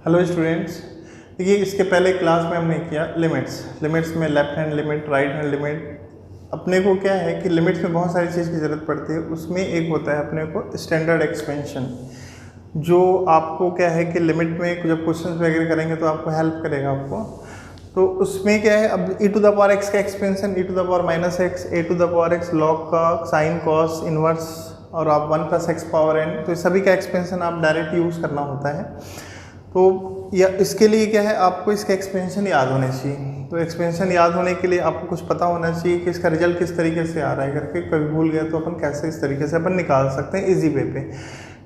Hello students, देखिए इसके पहले क्लास में हमने किया लिमिट्स में left hand limit, right hand limit. अपने को क्या है कि लिमिट्स में बहुत सारी चीज़ की ज़रूरत पड़ती है। उसमें एक होता है अपने को स्टैंडर्ड एक्सपेंशन, जो आपको क्या है कि लिमिट में जब क्वेश्चन वगैरह करेंगे तो आपको हेल्प करेगा आपको। तो उसमें क्या है, अब e to the power x का expansion, e to the power minus x, a to the power x log का साइन कॉस इनवर्स, और आप 1 प्लस एक्स पावर n, तो सभी का एक्सपेंशन आप डायरेक्ट यूज़ करना होता है। तो या इसके लिए क्या है, आपको इसका एक्सपेंशन याद होने चाहिए। तो एक्सपेंशन याद होने के लिए आपको कुछ पता होना चाहिए कि इसका रिजल्ट किस तरीके से आ रहा है करके। कभी भूल गए तो अपन कैसे इस तरीके से अपन निकाल सकते हैं इजी वे पे।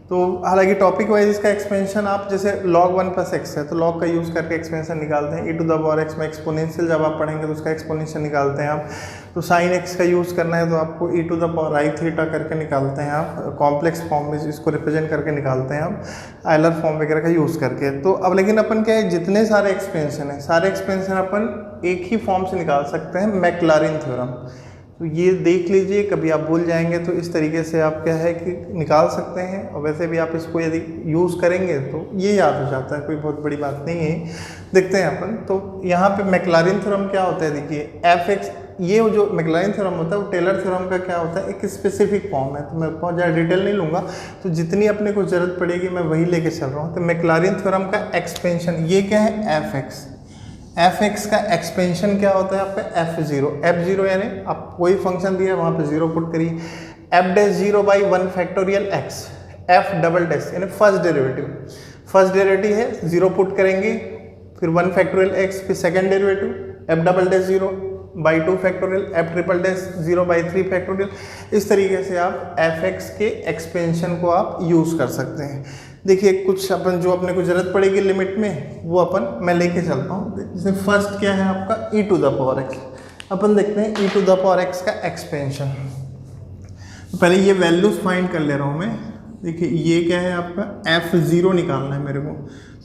तो हालांकि टॉपिक वाइज इसका एक्सपेंशन आप जैसे log 1 प्लस एक्स है तो log का यूज़ करके एक्सपेंशन निकालते हैं। e to the power x में एक्सपोनेंशियल जब आप पढ़ेंगे तो उसका एक्सपोनेंशियल निकालते हैं आप। तो साइन x का यूज़ करना है तो आपको e to the power i theta करके निकालते हैं आप। कॉम्प्लेक्स फॉर्म में इसको रिप्रेजेंट करके निकालते हैं आप, आयलर फॉर्म वगैरह का यूज़ करके। तो अब लेकिन अपन क्या है, जितने सारे एक्सपेंशन है सारे एक्सपेंशन अपन एक ही फॉर्म से निकाल सकते हैं, मैक्लॉरिन थ्योरम। तो ये देख लीजिए, कभी आप भूल जाएंगे तो इस तरीके से आप क्या है कि निकाल सकते हैं। और वैसे भी आप इसको यदि यूज़ करेंगे तो ये याद हो जाता है, कोई बहुत बड़ी बात नहीं है। देखते हैं अपन। तो यहाँ पे मैक्लॉरिन थ्योरम क्या होता है, देखिए एफ एक्स, ये जो मैक्लॉरिन थ्योरम होता है वो टेलर थ्योरम का क्या होता है, एक स्पेसिफिक फॉर्म है। तो मैं बहुत ज़्यादा डिटेल नहीं लूँगा, तो जितनी अपने को ज़रूरत पड़ेगी मैं वही लेके चल रहा हूँ। तो मैक्लॉरिन थ्योरम का एक्सपेंशन ये क्या है, एफ एक्स। एफ एक्स का एक्सपेंशन क्या होता है आप पे, F0 यानी आप कोई फंक्शन दिया है वहाँ पे 0 पुट करिए। F dash 0 by 1 factorial x, f double dash यानी फर्स्ट डेरिवेटिव है 0 पुट करेंगे, फिर 1 फैक्टोरियल एक्स, फिर second derivative F double dash 0 by 2 factorial, F triple dash 0 by 3 factorial. इस तरीके से आप एफ एक्स के एक्सपेंशन को आप यूज़ कर सकते हैं। देखिए कुछ अपन जो अपने को जरूरत पड़ेगी लिमिट में वो अपन मैं लेके चलता हूँ। जैसे फर्स्ट क्या है आपका e to the power x, अपन देखते हैं e to the power x का एक्सपेंशन। तो पहले ये वैल्यूज फाइंड कर ले रहा हूँ मैं। देखिए ये क्या है आपका f0 निकालना है मेरे को।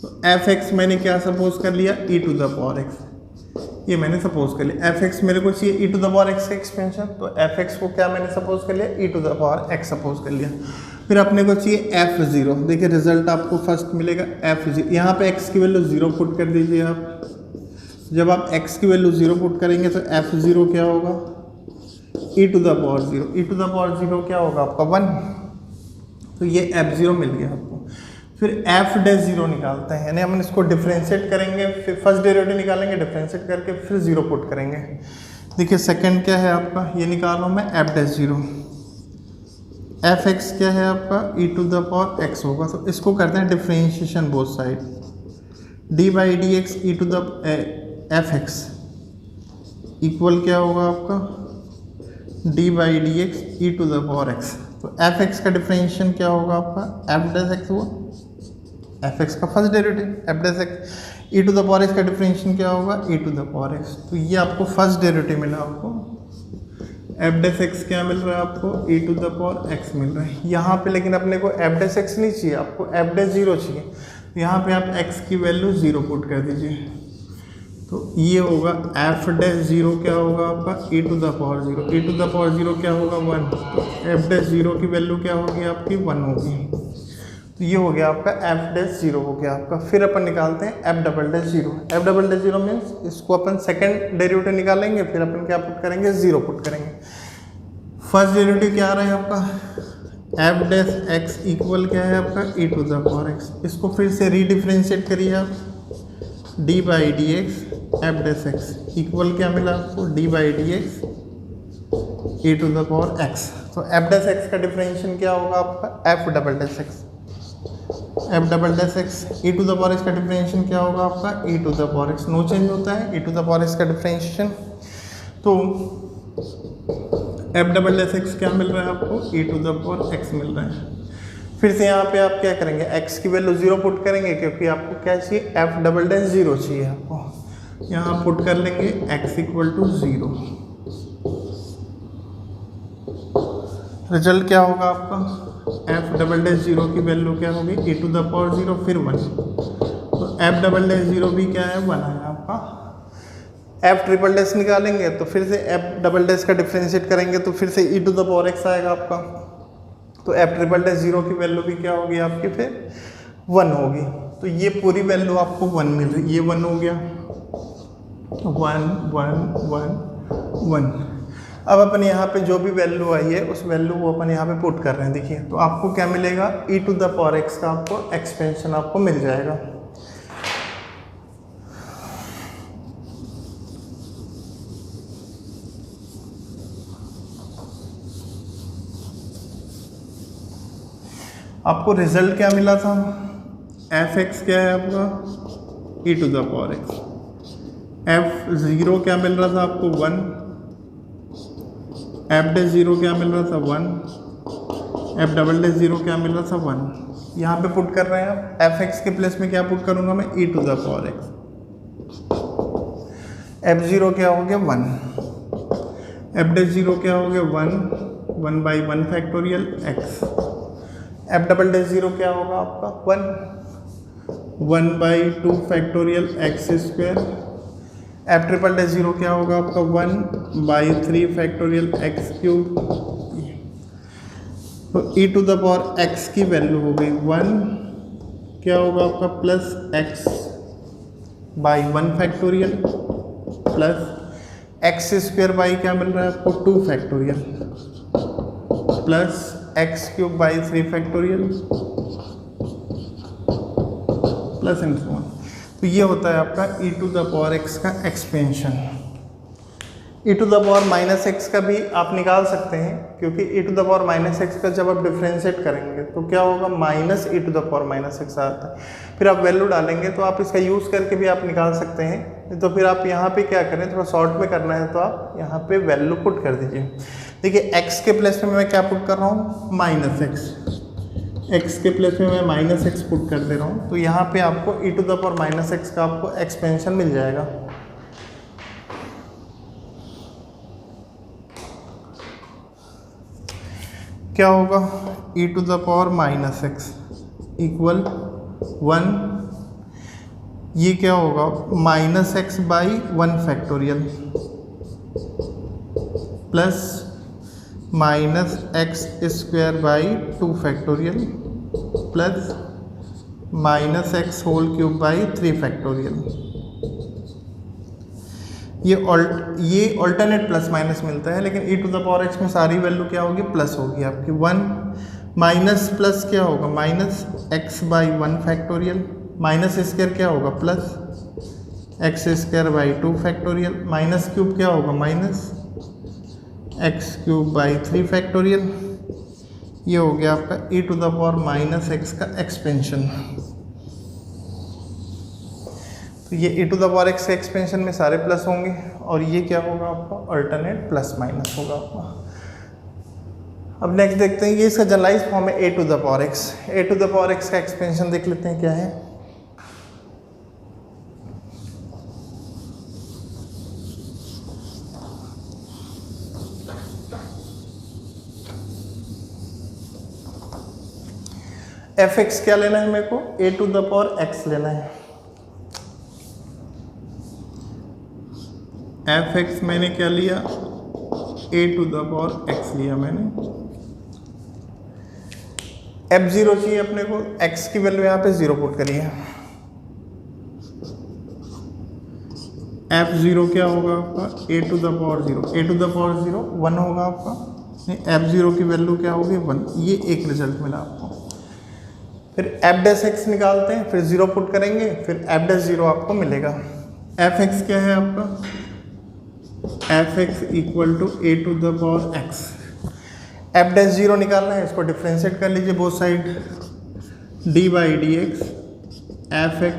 तो f(x) मैंने क्या सपोज कर लिया, e to the power x, ये मैंने सपोज कर लिया। f(x) मेरे को चाहिए e to the power x का एक्सपेंशन, तो f(x) को क्या मैंने सपोज कर लिया, e to the power x suppose कर लिया। फिर अपने को चाहिए f0। देखिए रिजल्ट आपको फर्स्ट मिलेगा f0। यहाँ पे x की वैल्यू 0 पुट कर दीजिए आप। जब आप x की वैल्यू 0 पुट करेंगे तो f0 क्या होगा, e to the power 0। e to the power 0 क्या होगा आपका 1। तो ये f0 मिल गया आपको। फिर f डैश 0 निकालते हैं, यानी हम इसको डिफ्रेंशिएट करेंगे, फिर फर्स्ट डेरिवेटिव निकालेंगे, डिफ्रेंशिएट करके फिर 0 पुट करेंगे। देखिए सेकंड क्या है आपका, ये निकाल रहा हूँ मैं f डैश 0। एफ एक्स क्या है आपका, e to the power x होगा। तो इसको करते हैं differentiation both side, d by D X E to the F X equal क्या होगा आपका, d by D X E to the power x। तो एफ एक्स का डिफ्रेंशिएशन क्या होगा आपका, एफ डैश एक्स हुआ, एफ एक्स का first derivative F dash x, E to the power x का डिफ्रेंशिएशन क्या होगा, e to the power x। तो ये आपको फर्स्ट डेरिवेटिव मिला आपको। एफ डैश एक्स क्या मिल रहा है आपको, e to the power x मिल रहा है यहाँ पे। लेकिन अपने को एफ डैश एक्स नहीं चाहिए, आपको एफ डैश 0 चाहिए। तो यहाँ पे आप x की वैल्यू 0 पुट कर दीजिए। तो ये होगा एफ डैश 0 क्या होगा आपका, e to the power 0। e to the power 0 क्या होगा 1। तो एफ डैश 0 की वैल्यू क्या होगी आपकी 1 होगी। तो ये हो गया आपका एफ डैश 0 हो गया आपका। फिर अपन निकालते हैं F double dash 0। F double dash 0 means इसको अपन सेकंड डेरिवेटिव निकालेंगे, फिर अपन क्या पुट करेंगे, 0 पुट करेंगे। फर्स्ट डेरिवेटिव क्या आ रहा है आपका, एफ डैश एक्स इक्वल क्या है आपका, e to the power x। इसको फिर से रीडिफ्रेंशिएट करिए आप, d by D x f dash x equal क्या मिला आपको, d by D x e to the power x। तो एफ डैश एक्स का डिफ्रेंशिएशन क्या होगा आपका, f double dash x, f double dash x E to the power x का differentiation क्या होगा आपका, e to the power x. No change होता है e to the power x का डिफरेंशिएशन। तो एफ डबल डैश एक्स क्या मिल रहा है आपको, e to the power x मिल रहा है। फिर से यहाँ पे आप क्या करेंगे, x की वैल्यू 0 पुट करेंगे, क्योंकि आपको क्या चाहिए, एफ डबल डैश 0 चाहिए आपको। यहाँ पुट कर लेंगे x इक्वल टू 0। रिजल्ट क्या होगा आपका, एफ डबल डैश 0 की वैल्यू क्या होगी, e टू द पावर 0 फिर 1। तो एफ डबल डैश 0 भी क्या है 1 है आपका। एफ ट्रिपल डैश निकालेंगे तो फिर से एफ डबल डैश का डिफ्रेंशिएट करेंगे तो फिर से e to the power x आएगा आपका। तो एफ ट्रिपल डैश 0 की वैल्यू भी क्या होगी आपकी फिर 1 होगी। तो ये पूरी वैल्यू आपको 1 मिल रही, ये 1 हो गया, 1 1 1 1। अब अपन यहाँ पे जो भी वैल्यू आई है उस वैल्यू को अपन यहाँ पे पुट कर रहे हैं। देखिए तो आपको क्या मिलेगा, e⁴x का आपको एक्सपेंशन आपको मिल जाएगा। आपको रिजल्ट क्या मिला था, f(x) क्या है आपका e⁴x, f(0) क्या मिल रहा था आपको 1, f'(0) क्या मिल रहा था 1, f'(0) क्या मिल रहा था 1। यहाँ पे पुट कर रहे हैं आप, f(x) के प्लेस में क्या पुट करूँगा मैं, e⁴x, f'0 क्या हो गया 1, f'(0) क्या हो गया 1 1/1 x, f'(0) क्या होगा आपका 1/2 x², f'(0) क्या होगा आपका 1/3 x³। तो e⁴x की वैल्यू हो गई 1, क्या होगा आपका प्लस x/1 प्लस x² क्या मिल रहा है आपको 2 plus x³/3 plus and so on. तो ये होता है आपका e⁴x का एक्सपेंशन। e⁻⁻x का भी आप निकाल सकते हैं, क्योंकि e⁻⁻x का जब आप डिफ्रेंशिएट करेंगे तो क्या होगा, माइनस e⁻⁻x आता है। फिर आप वैल्यू डालेंगे तो आप इसका यूज़ करके भी आप निकाल सकते हैं। तो फिर आप यहाँ पे क्या करें, थोड़ा शॉर्ट में करना है तो आप यहाँ पे वैल्यू पुट कर दीजिए। देखिए x के प्लेस में मैं क्या पुट कर रहा हूँ, -x के प्लेस में मैं -x पुट कर दे रहा हूँ। तो यहाँ पे आपको e⁻⁻x का आपको एक्सपेंशन मिल जाएगा। क्या होगा, e⁻⁻x इक्वल 1, ये क्या होगा -x/1 plus -x² plus -x3 ये ऑल्टरनेट प्लस माइनस मिलता है, लेकिन e⁻x में सारी वैल्यू क्या होगी, प्लस होगी आपकी। 1 माइनस प्लस क्या होगा, -x/1 माइनस स्क्वायर क्या होगा, प्लस x²/2 माइनस क्यूब क्या होगा, -x³/3। ये हो गया आपका e⁻⁻x का एक्सपेंशन। तो ये e⁻x के एक्सपेंशन में सारे प्लस होंगे, और ये क्या होगा आपका अल्टरनेट प्लस माइनस होगा आपका। अब नेक्स्ट देखते हैं, ये इसका जनरलाइज फॉर्म है a⁻x। a⁻x का एक्सपेंशन देख लेते हैं क्या है। f(x) क्या लेना है मेरे को, a⁻x लेना है। f(x) मैंने क्या लिया, a⁻x लिया मैंने। f⁻0 चाहिए अपने को, x की वैल्यू यहाँ पे 0 पुट करिए। f⁻0 क्या होगा आपका, a⁻0 1 होगा आपका। f⁻0 की वैल्यू क्या होगी 1, ये एक रिजल्ट मिला आपको। फिर f'(x) निकालते हैं, फिर 0 पुट करेंगे, फिर f'(0) आपको मिलेगा। f(x) क्या है आपका, f(x) equal to a⁻x। f'(0) निकालना है, इसको डिफ्रेंशिएट कर लीजिए both side, d/dx। f(x)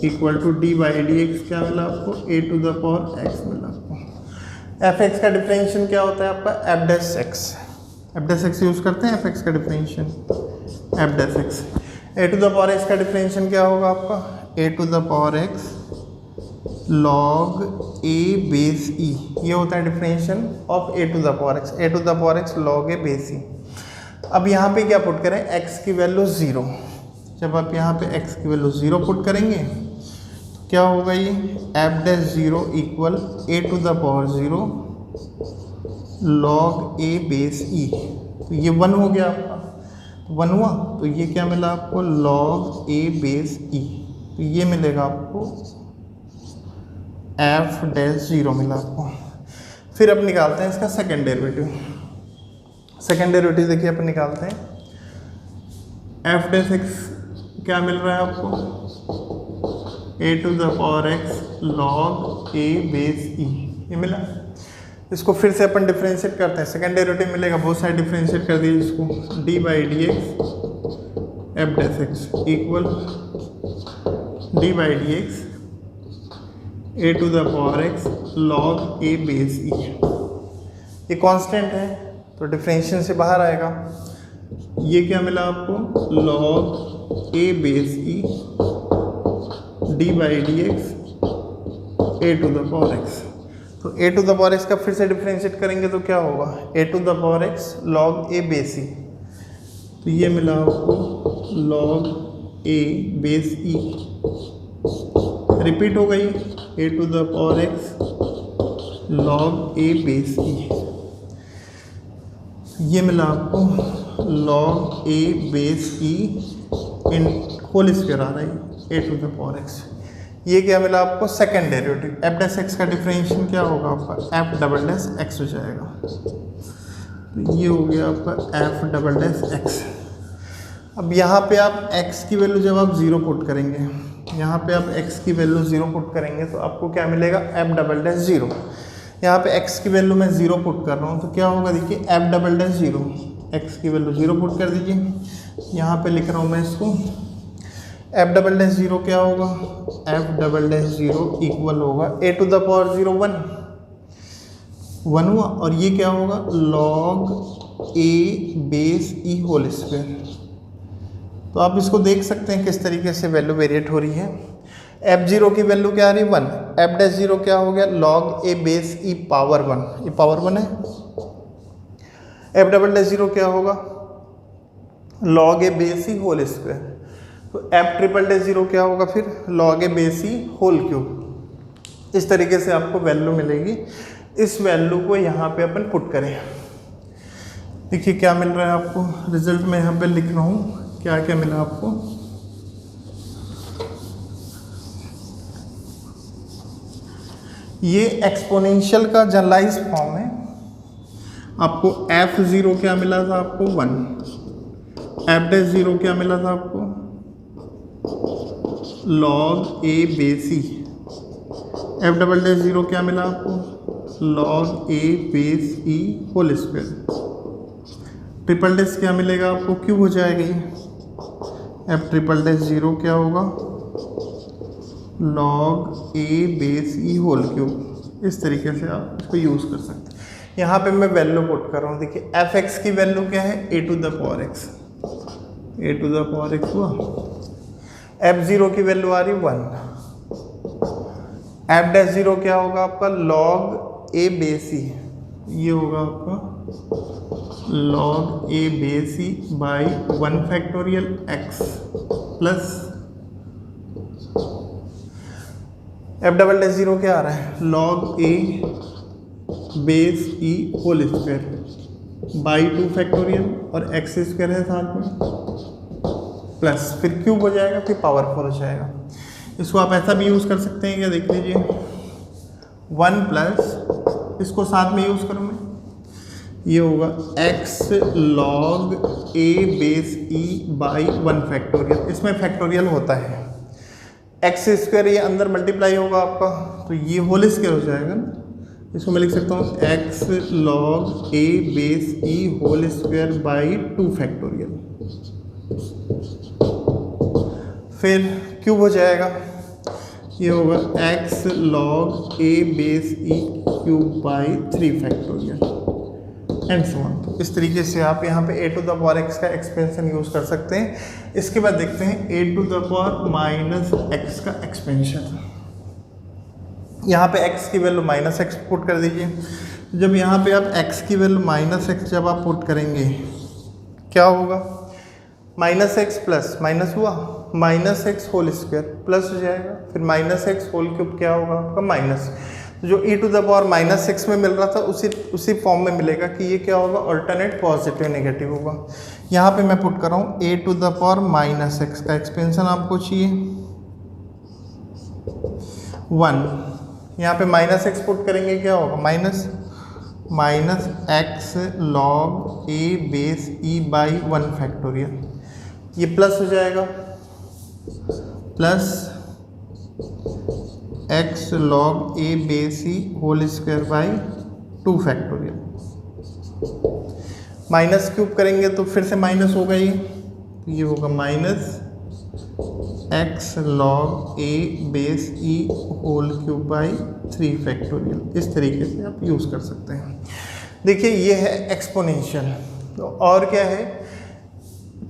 equal to d/dx क्या मिला आपको, a⁻x मिला आपको। f(x) का डिफरेंशियल क्या होता है आपका, f'(x) यूज़ करते हैं f(x) का डिफरेंशियल, f'(x). a⁻x का डिफरेंशियल क्या होगा आपका, a⁻x log a base e। ये होता है differential of a⁻x log a base e। अब यहाँ पे क्या पुट करें, x की वैल्यू 0। जब आप यहाँ पे x की वैल्यू 0 पुट करेंगे तो क्या होगा, ये f'(0) equal a⁻0 log a base e। तो ये 1 हो गया आपका। 1 हुआ, तो ये क्या मिला आपको log a बेस e, तो ये मिलेगा आपको f डैश 0 मिला आपको। फिर अब निकालते हैं इसका सेकेंड डेरिवेटिव। सेकेंड डेरिवेटिव देखिए अपन निकालते हैं, f डैश x क्या मिल रहा है आपको a to the power x log a base e, ये मिला। इसको फिर से अपन डिफरेंशिएट करते हैं, सेकेंड डेरिवेटिव मिलेगा, बहुत सारे डिफरेंशिएट कर दिए इसको, d by D x f dash x equal d by D x a to the power x log a base e. ये कांस्टेंट है तो डिफरेंशिएशन से बाहर आएगा। ये क्या मिला आपको log a base e d by D x a to the power x. तो a to the power x का फिर से डिफरेंशिएट करेंगे तो क्या होगा a to the power x log a base e, तो ये मिला आपको log a base e, repeat हो गई a to the power x log a base e, ये मिला आपको log a base e in whole square आ रहा है a to the power x. ये क्या मिला आपको second derivative, F dash x का डिफरेंशिएशन क्या होगा आपका एफ डबल डैश एक्स हो जाएगा, तो ये हो गया आपका एफ डबल डैश एक्स। अब यहाँ पे आप x की वैल्यू जब आप 0 पुट करेंगे, यहाँ पे आप x की वैल्यू 0 पुट करेंगे तो आपको क्या मिलेगा एफ डबल डैश 0। यहाँ पे x की वैल्यू मैं 0 पुट कर रहा हूँ तो क्या होगा देखिए एफ डबल डैश 0, x की वैल्यू 0 पुट कर दीजिए। यहाँ पे लिख रहा हूँ मैं इसको, एफ डबल डैश 0 क्या होगा एफ डबल डैश 0 इक्वल होगा ए टू द पावर 0 1 हुआ, और ये क्या होगा log a base e whole square. तो आप इसको देख सकते हैं किस तरीके से वैल्यू वेरिएट हो रही है। f0 की वैल्यू क्या आ रही है 1, एफ डैश 0 क्या हो गया log a base E power 1, ये पावर 1 है। एफ डबल डैश 0 क्या होगा log a base e whole square, तो एफ ट्रिपल डैश 0 क्या होगा फिर log a base e whole cube. इस तरीके से आपको वैल्यू मिलेगी। इस वैल्यू को यहाँ पे अपन पुट करें, देखिए क्या मिल रहा है आपको, रिजल्ट में यहाँ पे लिख रहा हूँ क्या क्या मिला आपको। ये एक्सपोनेंशियल का जनरलाइज फॉर्म है। आपको f0 क्या मिला था आपको 1, एफ डैश 0 क्या मिला था आपको log a base E, F double dash 0 क्या मिला आपको log a base e whole square, triple dash क्या मिलेगा आपको क्यूब हो जाएगी, एफ ट्रिपल डैश 0 क्या होगा log a base e whole cube. इस तरीके से आप इसको यूज़ कर सकते हैं। यहाँ पे मैं वैल्यू पुट कर रहा हूँ, देखिए एफ एक्स की वैल्यू क्या है a to the power x, a to the power x हुआ, f0 की वैल्यू आ रही 1, एफ डैश 0 क्या होगा आपका लॉग ए बेस ई, ये होगा आपका log a base e by 1 factorial x plus f double dash 0 क्या आ रहा है log a base e whole square by 2 factorial और एक्स स्क्वायर है साथ में प्लस फिर क्यूब हो जाएगा फिर पावरफुल हो जाएगा। इसको आप ऐसा भी यूज़ कर सकते हैं क्या, देख लीजिए 1 प्लस इसको साथ में यूज़ करूँ मैं, ये होगा x log a base e by 1 factorial, इसमें फैक्टोरियल होता है, एक्स स्क्वायर ये अंदर मल्टीप्लाई होगा आपका तो ये होल स्क्वायर हो जाएगा ना, इसको मैं लिख सकता हूँ x log a base e whole square by 2 factorial, फिर क्यूब हो जाएगा, ये होगा x log a base e cube by 3 factorial and so on. तो इस तरीके से आप यहाँ पे a to the power x का एक्सपेंशन यूज़ कर सकते हैं। इसके बाद देखते हैं a to the power minus x का एक्सपेंशन। यहाँ पे x की वैल्यू माइनस एक्स पुट कर दीजिए। जब यहाँ पे आप x की वैल्यू माइनस एक्स जब आप पुट करेंगे क्या होगा माइनस एक्स प्लस माइनस हुआ minus x whole square plus हो जाएगा, फिर माइनस एक्स होल क्यूब क्या होगा आपका माइनस, जो e टू द पावर -6 में मिल रहा था उसी फॉर्म में मिलेगा कि ये क्या होगा, अल्टरनेट पॉजिटिव नेगेटिव होगा। यहाँ पे मैं पुट कर रहा हूँ a to the power -x का एक्सपेंशन आपको चाहिए 1, यहाँ पे -x पुट करेंगे क्या होगा, -x log a base e by 1 factorial, ये प्लस हो जाएगा plus x log a base e whole square by 2 factorial. Minus cube करेंगे तो फिर से माइनस होगा, ये होगा -x log a base e whole cube by 3 factorial. इस तरीके से आप यूज़ कर सकते हैं। देखिए ये है एक्सपोनेंशियल, तो और क्या है,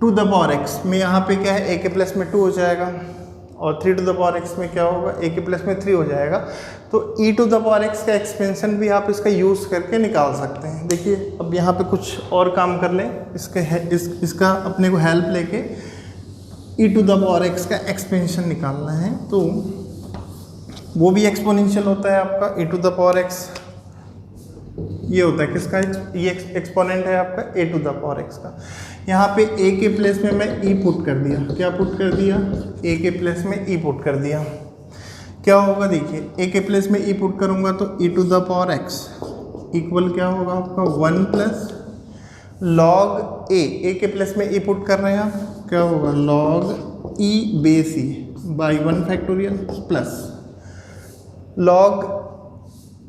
टू द पावर x में यहाँ पे क्या है, a के प्लस में 2 हो जाएगा, और 3 टू द पावर x में क्या होगा, a के प्लस में 3 हो जाएगा। तो e to the power x का एक्सपेंशन भी आप इसका यूज़ करके निकाल सकते हैं। देखिए अब यहाँ पे कुछ और काम कर लें, इसका अपने को हेल्प लेके e to the power x का एक्सपेंशन निकालना है, तो वो भी एक्सपोनेंशियल होता है आपका e to the power x। ये होता है किसका, ये एक्सपोनेंट है आपका a to the power x का। यहाँ पे a के प्लेस में मैं e पुट कर दिया, क्या पुट कर दिया, a के प्लेस में e पुट कर दिया, क्या होगा देखिए, a के प्लेस में e पुट करूँगा तो e to the power x equal क्या होगा आपका 1 प्लस लॉग a के प्लेस में e पुट कर रहे हैं आप, क्या होगा log e base e by 1 factorial plus log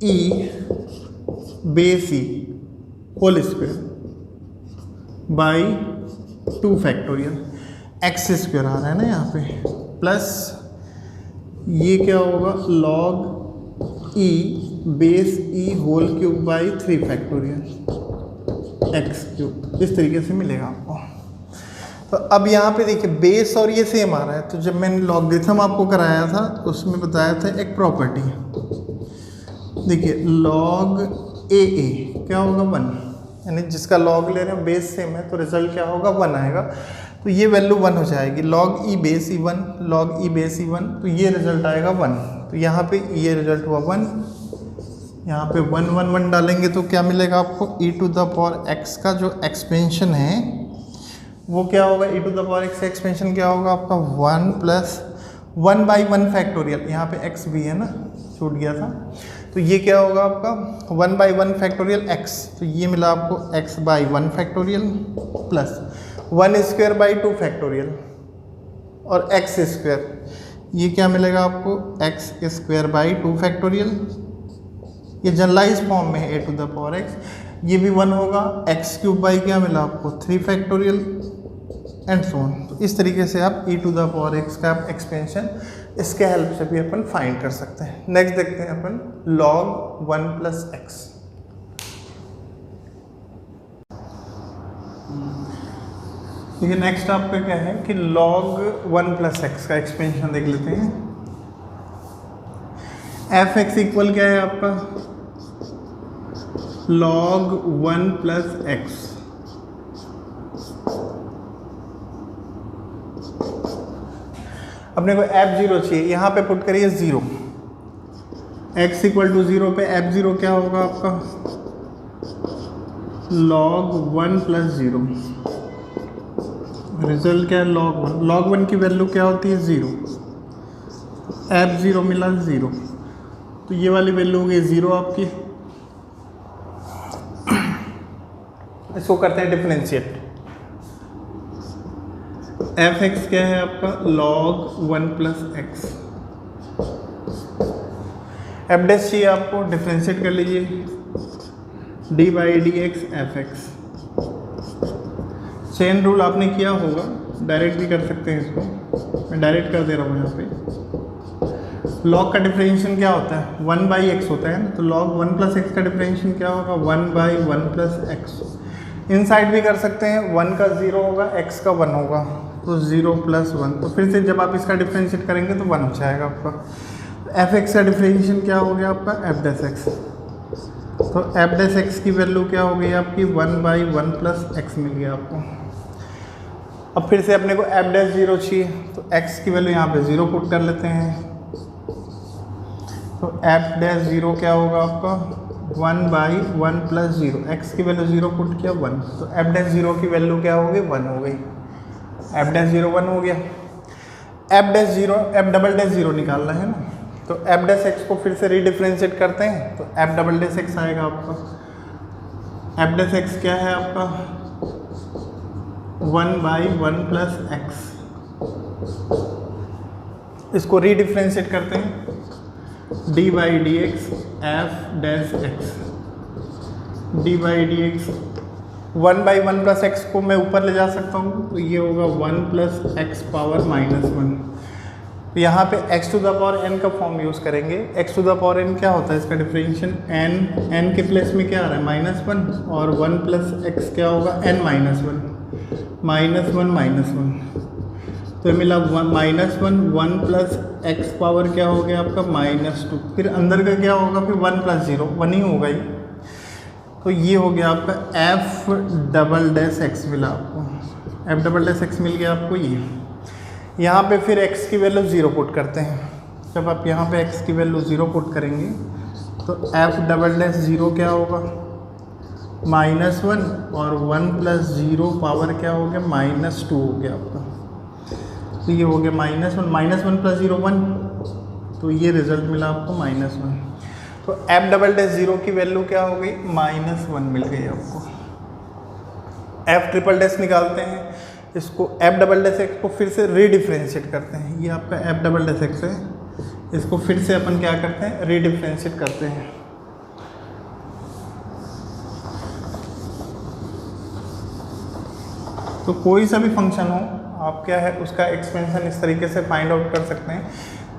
e base e whole square by 2 factorial, x square आ रहा है ना यहाँ पे, प्लस ये क्या होगा log e base e whole cube by 3 factorial x cube. इस तरीके से मिलेगा आपको। तो अब यहाँ पे देखिए बेस और ये सेम आ रहा है, तो जब मैंने लॉगरिथम आपको कराया था तो उसमें बताया था एक प्रॉपर्टी, देखिए लॉग ए क्या होगा 1, यानी जिसका लॉग ले रहे हैं बेस सेम है तो रिजल्ट क्या होगा 1 आएगा, तो ये वैल्यू 1 हो जाएगी, लॉग ई बेस ई 1 लॉग ई बेस ई 1, तो ये रिजल्ट आएगा 1। तो यहाँ पे ये रिजल्ट हुआ 1, यहाँ पे 1 1 1 डालेंगे तो क्या मिलेगा आपको, e to the power x का जो एक्सपेंशन है वो क्या होगा, e to the power x का एक्सपेंशन क्या होगा आपका 1 प्लस 1 बाई 1 फैक्टोरियल, यहाँ पे x भी है ना, छूट गया था, तो ये क्या होगा आपका 1 बाई 1 फैक्टोरियल x, तो ये मिला आपको x by 1 factorial plus 1 square by 2 factorial और x स्क्वायर, ये क्या मिलेगा आपको x स्क्वायर बाई 2 फैक्टोरियल, ये जनरलाइज फॉर्म में है a to the power x, ये भी 1 होगा, x क्यूब बाई क्या मिला आपको 3 फैक्टोरियल एंड सो ऑन। तो इस तरीके से आप e to the power x का एक्सपेंशन इसके हेल्प से भी अपन फाइंड कर सकते हैं। नेक्स्ट देखते हैं अपन log 1 प्लस x। ठीक है, नेक्स्ट आपका क्या है कि log 1 प्लस x का एक्सपेंशन देख लेते हैं। f(x) इक्वल क्या है आपका log 1 प्लस x, अपने को f0 चाहिए, यहाँ पे पुट करिए 0, x इक्वल टू 0 पे f0 क्या होगा आपका log 1 प्लस 0, रिजल्ट क्या है log 1 की वैल्यू क्या होती है 0, f0 मिला 0, तो ये वाली वैल्यू हो गई 0 आपकी। इसको करते हैं डिफरेंशिएट, f(x) क्या है आपका log 1 प्लस x, f' चाहिए आपको, डिफरेंशिएट कर लीजिए d by D x f(x), chain rule आपने किया होगा, डायरेक्ट भी कर सकते हैं इसको, मैं डायरेक्ट कर दे रहा हूँ यहाँ पे। log का डिफरेंशिएशन क्या होता है 1 बाई एक्स होता है ना, तो log 1 प्लस एक्स का डिफरेंशिएशन क्या होगा 1 बाई 1 प्लस एक्स। इनसाइड भी कर सकते हैं, 1 का 0 होगा, x का 1 होगा, तो 0 प्लस 1, तो फिर से जब आप इसका डिफरेंशिएट करेंगे तो 1 हो जाएगा आपका। f(x) का डिफरेंशिएशन क्या हो गया आपका f'(x), तो f'(x) की वैल्यू क्या हो गई आपकी 1 बाई 1 प्लस x मिल गया आपको। अब फिर से अपने को f'0 चाहिए, तो x की वैल्यू यहाँ पे 0 पुट कर लेते हैं, तो एफ डैश ज़ीरो क्या होगा आपका 1/1 प्लस ज़ीरो, एक्स की वैल्यू 0 पुट किया 1, तो एफ डैश ज़ीरो की वैल्यू क्या हो गई 1 हो गई, एफ डैश ज़ीरो 1 हो गया। F dash zero F double dash zero निकालना है ना, तो एफ डैश एक्स को फिर से रीडिफ्रेंशिएट करते हैं, तो एफ डबल डैश एक्स आएगा आपका, एफ डैश एक्स क्या है आपका 1/1 प्लस एक्स, इसको रीडिफ्रेंशिएट करते हैं D by D x f dash x, d by D x 1/1 plus x को मैं ऊपर ले जा सकता हूँ, तो ये होगा 1 प्लस एक्स पावर -1। तो यहाँ पे x to the power n का फॉर्म यूज़ करेंगे। x to the power n क्या होता है, इसका डिफरेंशियल n के प्लेस में क्या आ रहा है -1, और 1 प्लस एक्स क्या होगा n -1 तो मिला -1 प्लस एक्स पावर क्या हो गया आपका -2, फिर अंदर का क्या होगा फिर 1 प्लस 0 1 ही होगा ही, तो ये हो गया आपका एफ डबल डैश एक्स मिला आपको, एफ डबल डैश एक्स मिल गया आपको ये। यहाँ पे फिर x की वैल्यू 0 पुट करते हैं, जब आप यहाँ पे x की वैल्यू 0 पुट करेंगे तो एफ डबल डैश 0 क्या होगा -1, और 1 प्लस 0 पावर क्या हो गया -2 हो गया आपका, तो ये हो गया -1 प्लस 0 1, तो ये रिजल्ट मिला आपको -1। तो एफ डबल डैश 0 की वैल्यू क्या हो गई -1 मिल गई आपको। एफ ट्रिपल डैश निकालते हैं, इसको एफ डबल डैश एक्स को फिर से रीडिफ्रेंशिएट करते हैं, ये आपका एफ डबल डैश एक्स है, इसको फिर से अपन क्या करते हैं रीडिफ्रेंशिएट करते हैं। तो कोई सा भी फंक्शन हो आप क्या है उसका एक्सपेंशन इस तरीके से फाइंड आउट कर सकते हैं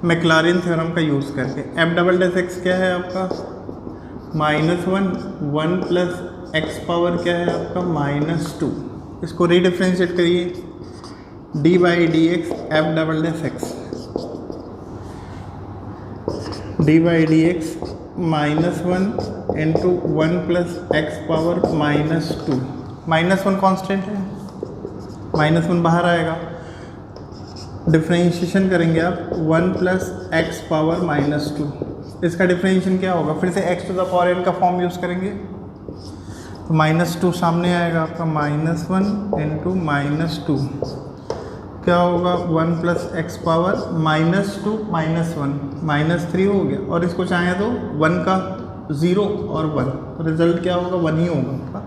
मैक्लॉरिन थ्योरम का यूज़ करके। एफ डबल डैश एक्स क्या है आपका -1 प्लस एक्स पावर क्या है आपका -2, इसको रीडिफ्रेंशिएट करिए D by D x f double dash x, d by D x -1 into 1 plus x power -2, -1 constant है, -1 बाहर आएगा, डिफ्रेंशिएशन करेंगे आप 1 प्लस एक्स पावर -2, इसका डिफ्रेंशिएशन क्या होगा फिर से x to the power n का फॉर्म यूज़ करेंगे, तो -2 सामने आएगा आपका, -1 इंटू -2 क्या होगा 1 प्लस एक्स पावर -2 -1 -3 हो गया, और इसको चाहें तो 1 का 0 और 1, तो रिजल्ट क्या होगा 1 ही होगा आपका।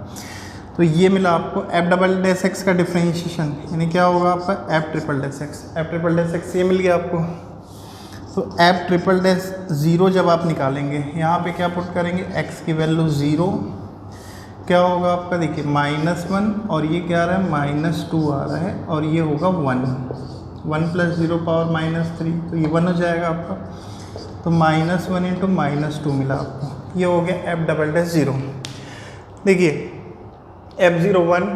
तो ये मिला आपको एफ डबल डैश एक्स का डिफरेंशिएशन, यानी क्या होगा आपका F triple dash x, F triple dash x ये मिल गया आपको। तो एफ ट्रिपल डैश 0 जब आप निकालेंगे यहाँ पे क्या पुट करेंगे x की वैल्यू 0 क्या होगा आपका देखिए -1, और ये क्या आ रहा है -2 आ रहा है, और ये होगा 1 प्लस 0 पावर -3, तो ये 1 हो जाएगा आपका, तो -1 इंटू -2 मिला आपको, ये हो गया एफ डबल डैश 0। देखिए f01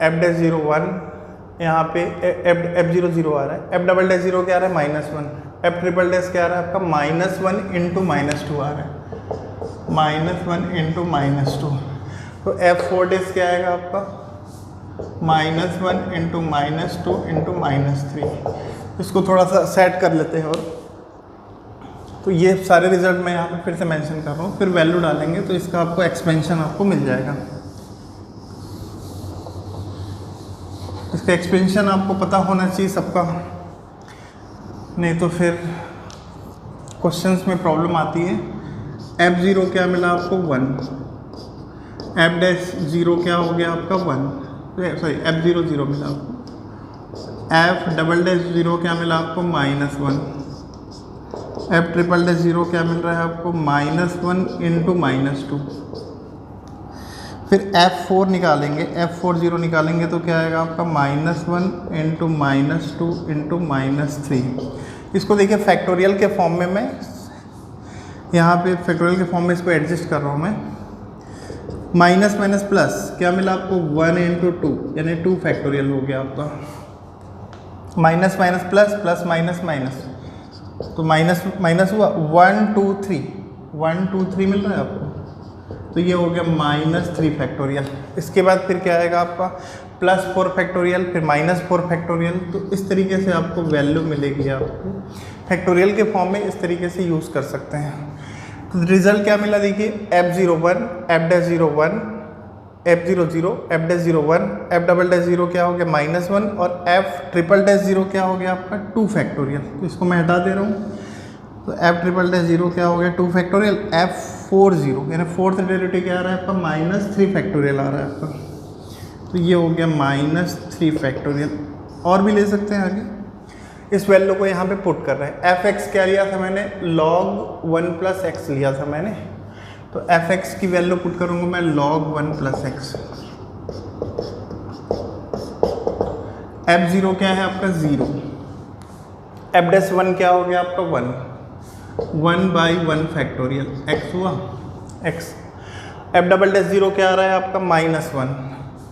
एफ डैश 01 यहाँ पे f00 आ रहा है, एफ डबल डैश 0 क्या आ रहा है -1, एफ ट्रिपल डैश क्या आ रहा है आपका -1 इंटू -2 आ रहा है, -1 इंटू -2, तो f4 डैश क्या आएगा आपका -1 इंटू -2 इंटू -3। इसको थोड़ा सा सेट कर लेते हैं, और तो ये सारे रिजल्ट मैं यहाँ पे फिर से मेंशन कर रहा हूँ, फिर वैल्यू डालेंगे तो इसका आपको एक्सपेंशन आपको मिल जाएगा। इसका एक्सपेंशन आपको पता होना चाहिए सबका, नहीं तो फिर क्वेश्चंस में प्रॉब्लम आती है। f0 क्या मिला आपको 1, एफ डैश 0 क्या हो गया आपका 1, सॉरी f00 मिला आपको, एफ डबल डैश 0 क्या मिला आपको -1, एफ ट्रिपल डैश 0 क्या मिल रहा है आपको -1 इंटू -2, फिर f4 निकालेंगे, f40 निकालेंगे तो क्या आएगा आपका -1 इंटू -2 इंटू -3। इसको देखिए फैक्टोरियल के फॉर्म में मैं यहाँ पे फैक्टोरियल के फॉर्म में इसको एडजस्ट कर रहा हूँ मैं, माइनस माइनस प्लस क्या मिला आपको 1 इंटू 2 यानी 2 फैक्टोरियल हो गया आपका, minus minus plus plus minus minus, तो माइनस माइनस हुआ 1 2 3 1 2 3 मिल रहा है आपको, तो ये हो गया -3 फैक्टोरियल। इसके बाद फिर क्या आएगा आपका +4 फैक्टोरियल, फिर -4 फैक्टोरियल। तो इस तरीके से आपको वैल्यू मिलेगी। आपको फैक्टोरियल के फॉर्म में इस तरीके से यूज़ कर सकते हैं। तो रिजल्ट क्या मिला देखिए, F01 F'01 F00 F'01 F"0 क्या हो गया -1 और F'0 क्या हो गया आपका 2 फैक्टोरियल। तो इसको मैं हटा दे रहा हूँ। तो F'0 क्या हो गया 2 फैक्टोरियल। F40 यानी फोर्थ डेरिवेटिव क्या आ रहा है आपका -3 फैक्टोरियल आ रहा है आपका। तो ये हो गया -3 फैक्टोरियल। और भी ले सकते हैं आगे। इस वैल्यू को यहाँ पे पुट कर रहे हैं। fx क्या लिया था मैंने, log 1 + x लिया था मैंने। तो fx की वैल्यू पुट करूँगा मैं log 1 + x। F0 क्या है आपका 0, F'1 क्या हो गया आपका 1/1 फैक्टोरियल x हुआ x। F'0 क्या आ रहा है आपका -1।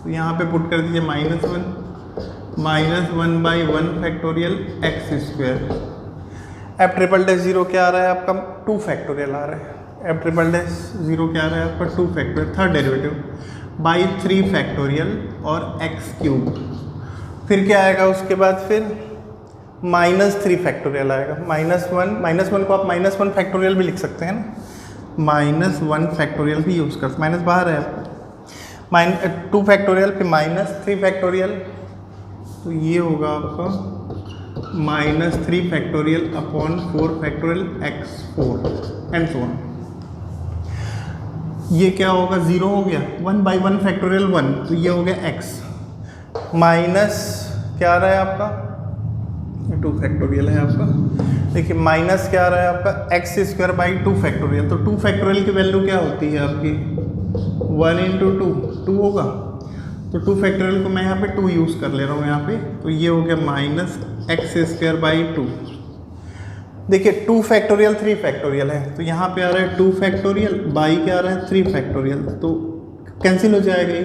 तो यहाँ पे पुट कर दीजिए -1/1 फैक्टोरियल x²। F'0 क्या आ रहा है आपका 2 फैक्टोरियल आ रहा है। F'0 क्या आ रहा है आपका 2 factorial, third derivative by 3 factorial और x³। फिर क्या आएगा उसके बाद, फिर -3 फैक्टोरियल आएगा। -1 को आप -1 फैक्टोरियल भी लिख सकते हैं ना, -1 फैक्टोरियल भी यूज़ कर, माइनस बाहर है आपको। 2 फैक्टोरियल फिर -3 फैक्टोरियल। तो ये होगा आपका -3 factorial upon 4 factorial x4 and so on. ये क्या होगा 0 हो गया, 1/1 फैक्टोरियल 1। तो ये हो गया x माइनस क्या आ रहा है आपका 2 फैक्टोरियल है आपका। देखिए माइनस क्या आ रहा है आपका x²/2 फैक्टोरियल। तो 2 फैक्टोरियल की वैल्यू क्या होती है आपकी 1 × 2 होगा। तो 2 फैक्टोरियल को मैं यहाँ पे 2 यूज़ कर ले रहा हूँ यहाँ पे। तो ये हो गया -x²/2। देखिए 2 फैक्टोरियल 3 फैक्टोरियल है। तो यहाँ पे आ रहा है 2 फैक्टोरियल बाई क्या आ रहा है 3 फैक्टोरियल। तो कैंसिल हो जाएगा ये।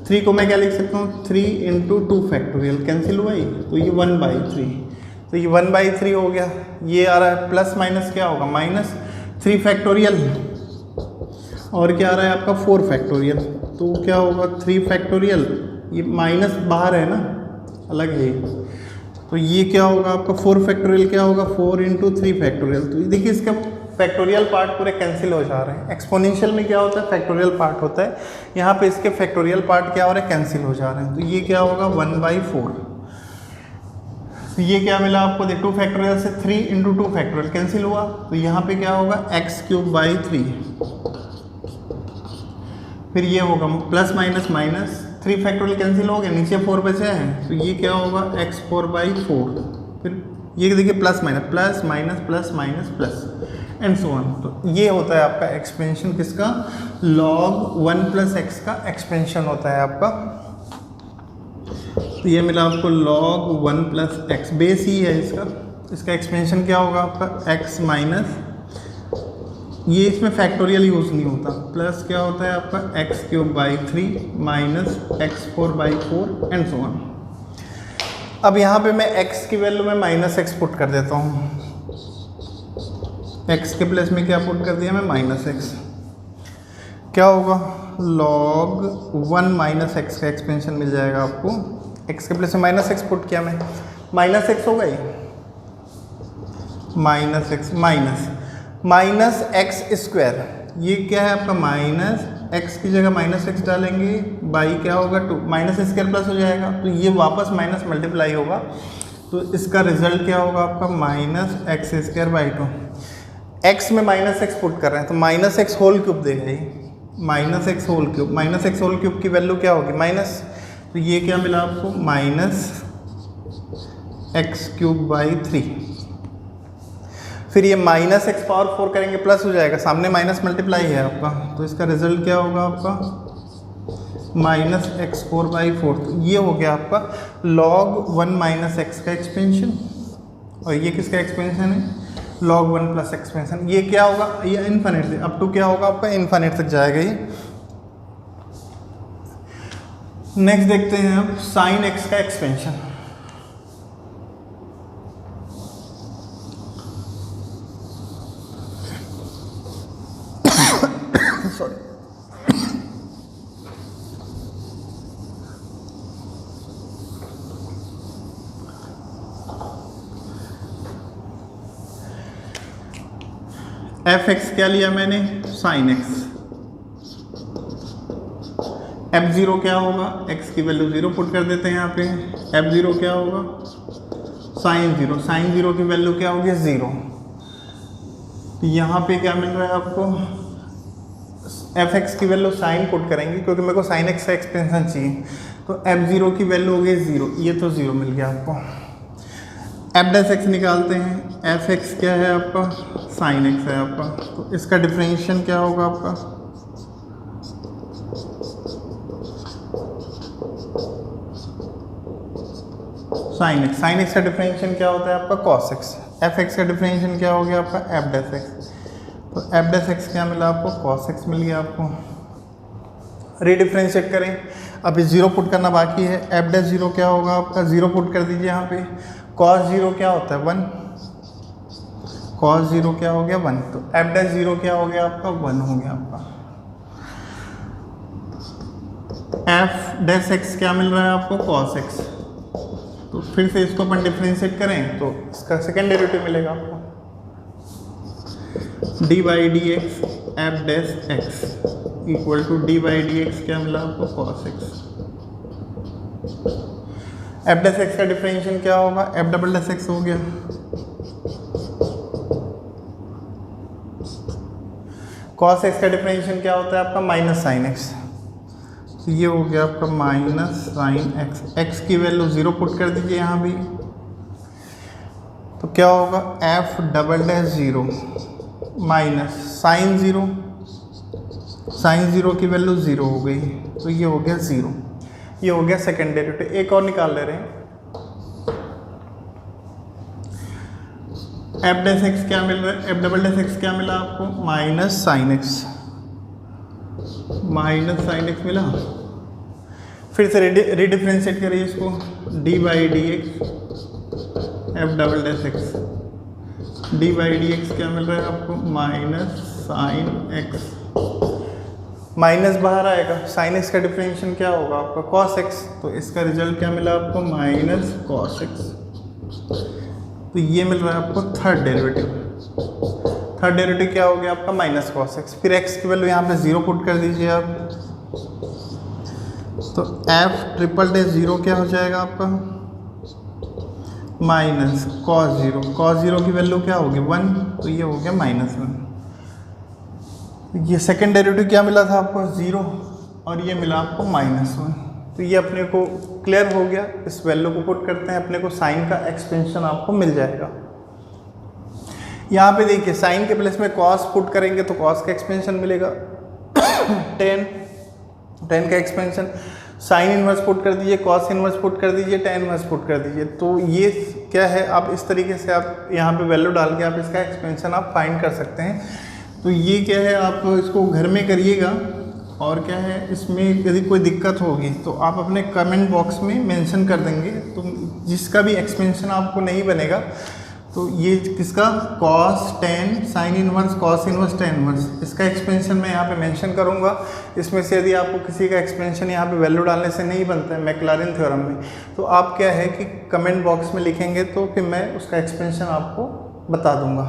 3 को मैं क्या लिख सकता हूँ 3 × 2 फैक्टोरियल, कैंसिल हुआ ये। तो ये 1/3। तो ये 1/3 हो गया। ये आ रहा है प्लस माइनस क्या होगा -3 फैक्टोरियल और क्या आ रहा है आपका 4 फैक्टोरियल। तो क्या होगा 3 फैक्टोरियल, ये माइनस बाहर है ना, अलग है। तो ये क्या होगा आपका 4 फैक्टोरियल क्या होगा 4 × 3 फैक्टोरियल। तो ये देखिए इसका फैक्टोरियल पार्ट पूरे कैंसिल हो जा रहे हैं। एक्सपोनेंशियल में क्या होता है फैक्टोरियल पार्ट होता है, यहाँ पे इसके फैक्टोरियल पार्ट क्या हो रहा है कैंसिल हो जा रहे हैं। तो ये क्या होगा 1/4। तो ये क्या मिला आपको, 2 फैक्टोरियल से 3 × 2 फैक्टोरियल कैंसिल हुआ। तो यहाँ पे क्या होगा x³/3। फिर ये होगा plus minus minus 3 factorial cancel हो गया, नीचे 4 बचे हैं। तो ये क्या होगा x4/4। फिर ये देखिए plus minus plus minus plus minus plus and so on. तो ये होता है आपका एक्सपेंशन किसका, log 1 + x का एक्सपेंशन होता है आपका। तो ये मिला आपको log 1 + x, बेस ही है इसका। इसका एक्सपेंशन क्या होगा आपका x माइनस, ये इसमें फैक्टोरियल यूज़ नहीं होता, प्लस क्या होता है आपका x³/3 minus x4/4 and so on. अब यहाँ पे मैं x की वैल्यू में -x पुट कर देता हूँ। x के प्लेस में क्या पुट कर दिया मैं -x। क्या होगा log 1 - x का एक्सपेंशन मिल जाएगा आपको। x के प्लेस में -x पुट किया मैं, -x हो गई -x माइनस x²। ये क्या है आपका -x की जगह -x डालेंगे, बाई क्या होगा 2 -² प्लस हो जाएगा। तो ये वापस माइनस मल्टीप्लाई होगा। तो इसका रिजल्ट क्या होगा आपका -x²/2। x में -x पुट कर रहे हैं तो -x होल क्यूब देगा ये, -x whole cube. -x whole cube की वैल्यू क्या होगी माइनस। तो ये क्या मिला आपको -x³/3। फिर ये -x⁴ करेंगे प्लस हो जाएगा, सामने माइनस मल्टीप्लाई है आपका। तो इसका रिजल्ट क्या होगा आपका -x4/4। तो ये हो गया आपका log 1 - x का एक्सपेंशन। और ये किसका एक्सपेंशन है log 1 + एक्सपेंशन। ये क्या होगा, ये इन्फिनिट से अप टू क्या होगा आपका इन्फिनिट तक जाएगा ये। नेक्स्ट देखते हैं अब sin x का एक्सपेंशन। एफ एक्स क्या लिया मैंने, साइन एक्स। एफ ज़ीरो क्या होगा, एक्स की वैल्यू 0 पुट कर देते हैं यहाँ पे। एफ ज़ीरो क्या होगा, साइन ज़ीरो। साइन ज़ीरो की वैल्यू क्या होगी, 0। तो यहाँ पे क्या मिल रहा है आपको, एफ एक्स की वैल्यू साइन पुट करेंगे क्योंकि मेरे को साइन एक्स का एक्सपेंशन चाहिए। तो एफ ज़ीरो की वैल्यू हो गई 0, ये तो 0 मिल गया आपको। एफ डैश एक्स निकालते हैं। एफ एक्स क्या है आपका, साइन एक्स है आपका। तो इसका डिफरेंशिएशन क्या होगा आपका, साइन एक्स। साइन एक्स का डिफरेंशिएशन क्या होता है आपका, कॉस एक्स। एफ एक्स का डिफरेंशिएशन क्या हो गया आपका, एफ डैश एक्स। तो एफ डैश एक्स क्या मिला आपको, कॉस एक्स मिल गया आपको। रीडिफ्रेंशिएट करें, अभी 0 पुट करना बाकी है। एफ डैश 0 क्या होगा आपका, 0 पुट कर दीजिए यहाँ पे। कॉस 0 क्या होता है, 1। कॉस 0 क्या हो गया, 1। तो एफ डैश 0 क्या हो गया आपका, 1 हो गया आपका। एफ डैश एक्स क्या मिल रहा है आपको, कॉस एक्स। तो फिर से इसको अपन डिफ्रेंशिएट करें तो इसका सेकेंड डेरिवेटिव मिलेगा आपको, d by D x f dash x equal to d by D x क्या मिला आपको, cos x. F dash x का डिफरेंशिएशन क्या होगा, एफ डबल डैश एक्स हो गया। कॉस एक्स का डिफरेंशिएशन क्या होता है आपका, माइनस साइन एक्स। तो ये हो गया आपका माइनस साइन एक्स। एक्स की वैल्यू 0 पुट कर दीजिए यहाँ भी। तो क्या होगा, f double dash 0 minus sine 0। Sine 0 की वैल्यू 0 हो गई, तो ये हो गया 0। ये हो गया सेकेंड डेरिवेटिव। एक और निकाल ले रहे हैं। एफ डैश एक्स क्या मिल रहा है, एफ डबल डैश एक्स क्या मिला आपको, minus sine x. Minus sine x मिला। फिर से रीडिफ्रेंशिएट करिए इसको, D by D x f double dash x. D by D x क्या मिल रहा है आपको, माइनस साइन एक्स। माइनस बाहर आएगा, साइन एक्स का डिफरेंशिएशन क्या होगा आपका, कॉस एक्स। तो इसका रिजल्ट क्या मिला आपको, माइनस कॉस एक्स। तो ये मिल रहा है आपको थर्ड डेरिवेटिव। थर्ड डेरिवेटिव क्या हो गया आपका, माइनस कॉस एक्स। फिर एक्स की वैल्यू यहाँ पे 0 पुट कर दीजिए आप। तो एफ ट्रिपल डैश 0 क्या हो जाएगा आपका, माइनस कॉस 0। कॉस 0 की वैल्यू क्या होगी, 1। तो ये हो गया माइनस 1। ये सेकेंड डेरिवेटिव क्या मिला था आपको, 0, और ये मिला आपको माइनस 1। तो ये अपने को क्लियर हो गया। इस वैल्यू को पुट करते हैं, अपने को साइन का एक्सपेंशन आपको मिल जाएगा। यहाँ पे देखिए साइन के प्लेस में कॉस पुट करेंगे तो कॉस का एक्सपेंशन मिलेगा। टेन का एक्सपेंशन। साइन इनवर्स पुट कर दीजिए, कॉस इनवर्स पुट कर दीजिए, टेन इनवर्स पुट कर दीजिए। तो ये क्या है, आप इस तरीके से आप यहाँ पे वैल्यू डाल के आप इसका एक्सपेंशन आप फाइंड कर सकते हैं। तो ये क्या है, आप इसको घर में करिएगा। और क्या है, इसमें यदि कोई दिक्कत होगी तो आप अपने कमेंट बॉक्स में मेंशन कर देंगे। तो जिसका भी एक्सपेंशन आपको नहीं बनेगा, तो ये किसका, cos tan sine inverse cos inverse tan inverse, इसका एक्सपेंशन मैं यहाँ पे मेंशन करूँगा। इसमें से यदि आपको किसी का एक्सपेंशन यहाँ पे वैल्यू डालने से नहीं बनता है मैक्लॉरिन थ्योरम में, तो आप क्या है कि कमेंट बॉक्स में लिखेंगे तो फिर मैं उसका एक्सपेंशन आपको बता दूँगा।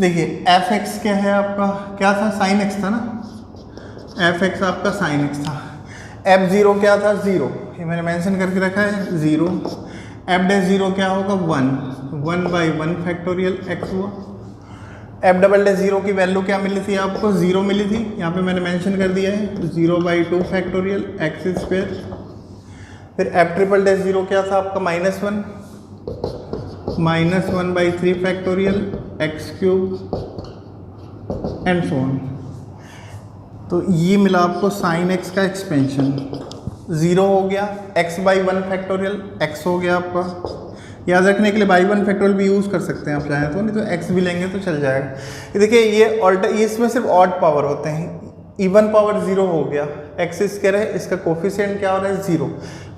देखिए एफ एक्स क्या है आपका, क्या था, साइन एक्स था ना। एफ एक्स आपका साइन एक्स था। एफ ज़ीरो क्या था, 0, ये मैंने मेंशन करके रखा है 0। एफ डैश 0 क्या होगा, 1 बाई 1 फैक्टोरियल एक्स हुआ। एफ डबल डैश 0 की वैल्यू क्या मिली थी आपको, 0 मिली थी। यहाँ पे मैंने मेंशन कर दिया है 0 बाई 2 फैक्टोरियल एक्स स्क्वायर। फिर एफ ट्रिपल डैश 0 क्या था आपका, -1 by 3 factorial x cube and so on. तो ये मिला आपको साइन एक्स का एक्सपेंशन। 0 हो गया, x बाई 1 फैक्टोरियल x हो गया आपका। याद रखने के लिए बाई 1 फैक्टोरियल भी यूज़ कर सकते हैं आप चाहें तो, नहीं तो x भी लेंगे तो चल जाएगा। ये देखिए ये इसमें सिर्फ ऑड पावर होते हैं। इवन पावर 0 हो गया, एक्स स्क्वायर है, इसका कोफिशिएंट क्या हो रहा है, 0।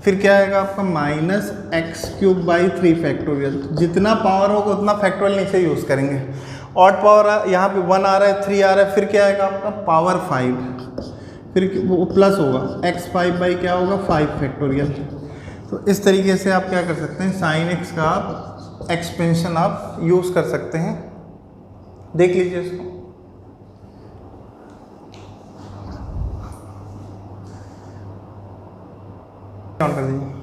फिर क्या आएगा आपका, minus x cube by 3 factorial. जितना पावर होगा उतना फैक्टोरियल नीचे यूज़ करेंगे। ऑड पावर यहाँ पे 1 आ रहा है, 3 आ रहा है, फिर क्या आएगा आपका पावर 5, फिर वो प्लस होगा x5 बाई क्या होगा 5 फैक्टोरियल। तो इस तरीके से आप क्या कर सकते हैं, साइन एक्स का आप एक्सपेंशन आप यूज़ कर सकते हैं। देख लीजिए इसको। ऑन कर दीजिए।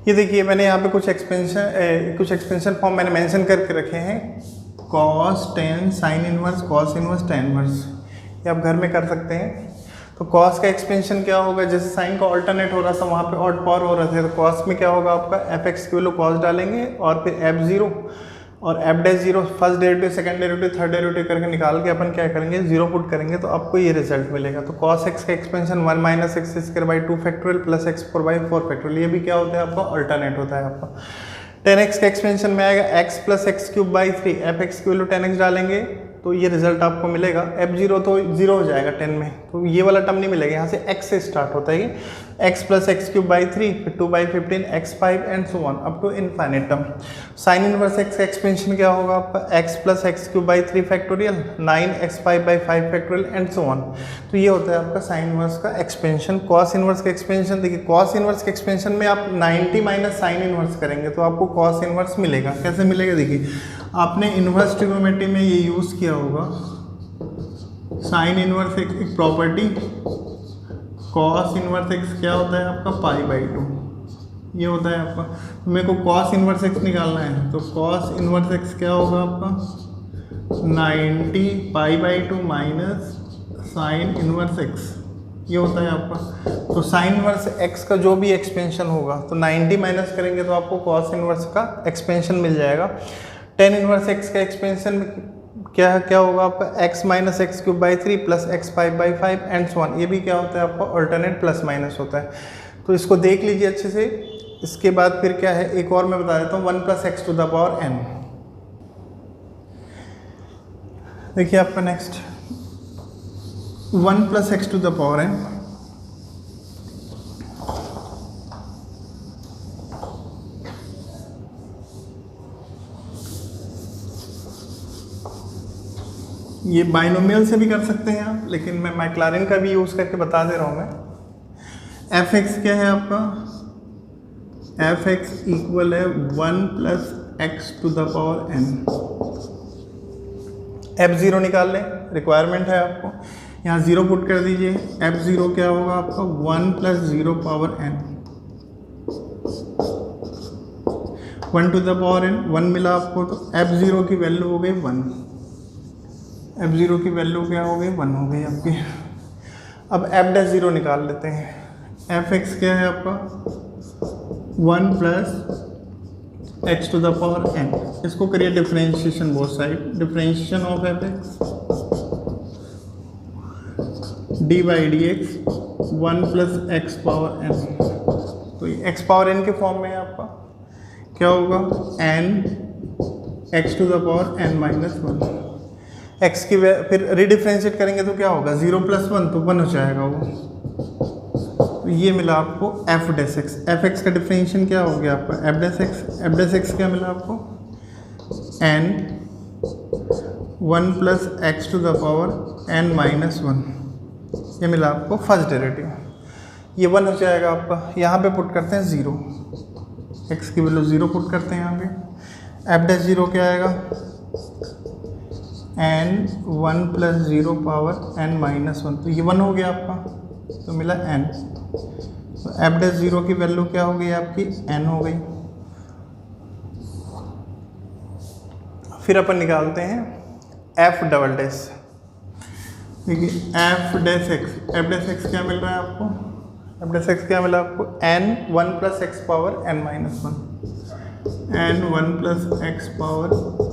ये देखिए मैंने यहाँ पे कुछ एक्सपेंशन फॉर्म मैंने मेंशन करके रखे हैं। Cos tan sine inverse, cos inverse, tan inverse, ये आप घर में कर सकते हैं। तो कॉस का एक्सपेंशन क्या होगा, जैसे साइन का ऑल्टरनेट हो रहा था वहाँ पे ऑड पावर हो रहे थे, तो कॉस में क्या होगा आपका एफ एक्स की वैल्यू कॉस डालेंगे और फिर एफ जीरो और F dash zero, first derivative second derivative third derivative करके निकाल के अपन क्या करेंगे, जीरो पुट करेंगे तो आपको ये रिजल्ट मिलेगा। तो कॉस एक्स का expansion 1 minus x square by 2 factorial plus x four by 4 factorial, ये भी क्या होता है आपका अल्टरनेट होता है आपका। 10x का एक्सपेंशन में आएगा x plus x cube by 3, F x की वैल्यू 10x डालेंगे तो ये रिजल्ट आपको मिलेगा। f0 तो 0 हो जाएगा 10 में, तो ये वाला टर्म नहीं मिलेगा, यहाँ से x से स्टार्ट होता है x plus x cube by 3, फिर 2 by 15, x5 and so on up to infinite term. Sine inverse x का एक्सपेंशन क्या होगा आपका x plus x cube by 3 factorial, 9x5 by 5 factorial and so on. तो ये होता है आपका साइन इनवर्स का एक्सपेंशन। कॉस इनवर्स का एक्सपेंशन देखिए, कॉस इनवर्स के एक्सपेंशन में आप 90 माइनस साइन इनवर्स करेंगे तो आपको कॉस इनवर्स मिलेगा। कैसे मिलेगा देखिए, आपने इनवर्स ट्रिग्नोमेट्री में ये यूज़ किया होगा, साइन इनवर्स एक प्रॉपर्टी, कॉस इनवर्स एक्स क्या होता है आपका पाई बाई 2, ये होता है आपका। तो मेरे को कॉस इनवर्स एक्स निकालना है, तो कॉस इनवर्स एक्स क्या होगा आपका 90 pi by 2 minus sine inverse x, ये होता है आपका। तो साइन इनवर्स एक्स का जो भी एक्सपेंशन होगा तो 90 माइनस करेंगे तो आपको कॉस इनवर्स का एक्सपेंशन मिल जाएगा। टेन इनवर्स एक्स का एक्सपेंशन क्या होगा आपका x minus x cube by 3 plus x5 by 5 and so on, ये भी क्या होता है आपका अल्टरनेट प्लस माइनस होता है। तो इसको देख लीजिए अच्छे से। इसके बाद फिर क्या है, एक और मैं बता देता हूँ, 1 plus x to the power n। देखिए आपका next 1 plus x to the power n, ये बाइनोमियल से भी कर सकते हैं आप, लेकिन मैं मैक्लारेन का भी यूज़ करके बता दे रहा हूँ मैं। एफ एक्स क्या है आपका, एफ एक्स इक्वल है 1 plus x to the power n। f0 निकाल लें, रिक्वायरमेंट है आपको, यहाँ 0 पुट कर दीजिए। f0 क्या होगा आपका 1 plus 0 power n, 1 to the power n, 1 मिला आपको, तो f0 की वैल्यू हो गई 1, f0 की वैल्यू क्या हो गई 1 हो गई आपकी। अब f डैश 0 निकाल लेते हैं। एफ एक्स क्या है आपका 1 plus x to the power n, इसको करिए differentiation both side, differentiation of f x d by D x 1 plus x power n, तो ये एक्स पावर n के फॉर्म में है आपका, क्या होगा n x to the power n minus 1। X की फिर रिडिफ्रेंशिएट करेंगे तो क्या होगा 0 प्लस 1 तो 1 हो जाएगा वो। तो ये मिला आपको f dash x. F x का डिफरेंशिएशन क्या हो गया आपका F dash x. F dash x क्या मिला आपको n 1 plus x to the power n minus 1, ये मिला आपको फर्स्ट डेरिवेटिव। ये 1 हो जाएगा आपका। यहाँ पे पुट करते हैं 0, एक्स की वैल्यू 0 पुट करते हैं यहाँ पे। एफ डैश 0 क्या आएगा n 1 plus 0 power n minus 1, तो ये 1 हो गया आपका, तो मिला n। तो एफ डैश 0 की वैल्यू क्या हो गई आपकी n हो गई। फिर अपन निकालते हैं एफ डबल डैश। देखिए एफ डैश एक्स क्या मिल रहा है आपको, एफ डैश एक्स क्या मिला आपको n 1 plus x power n minus 1, n 1 plus x power